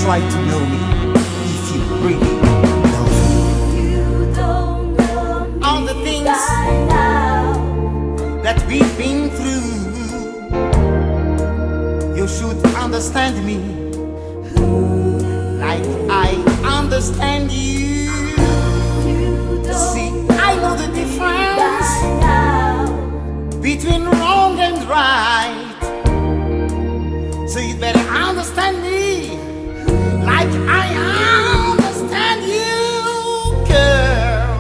Try to know me if you really know me. You don't know me all the things by now that we've been through, you should understand me like I understand you. See, I know the difference between wrong and right, so you better understand me like I understand you, girl.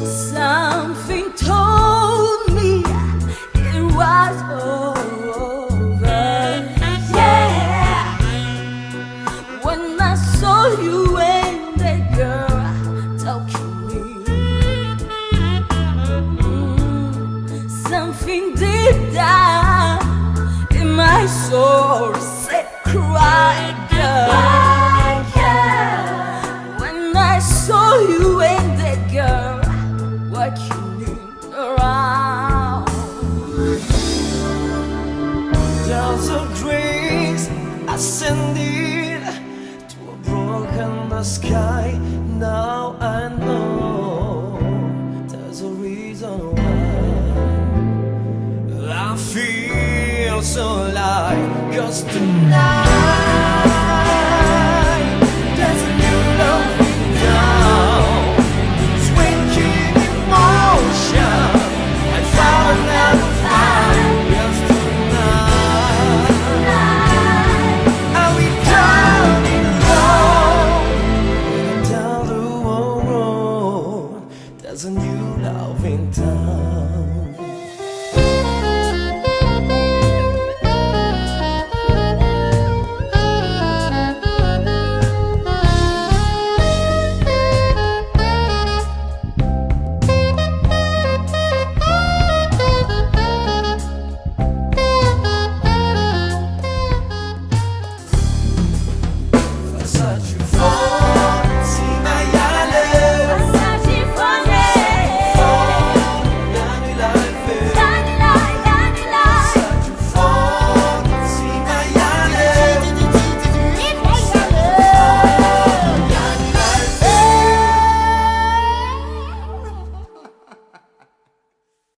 Something told me it was over, yeah. When I saw you and that girl talking me, something deep down in my soul said, cry, girl. When I saw you and that girl walking around, Down of drinks ascended to a broken sky. Now I know there's a reason why I feel so alive, 'cause tonight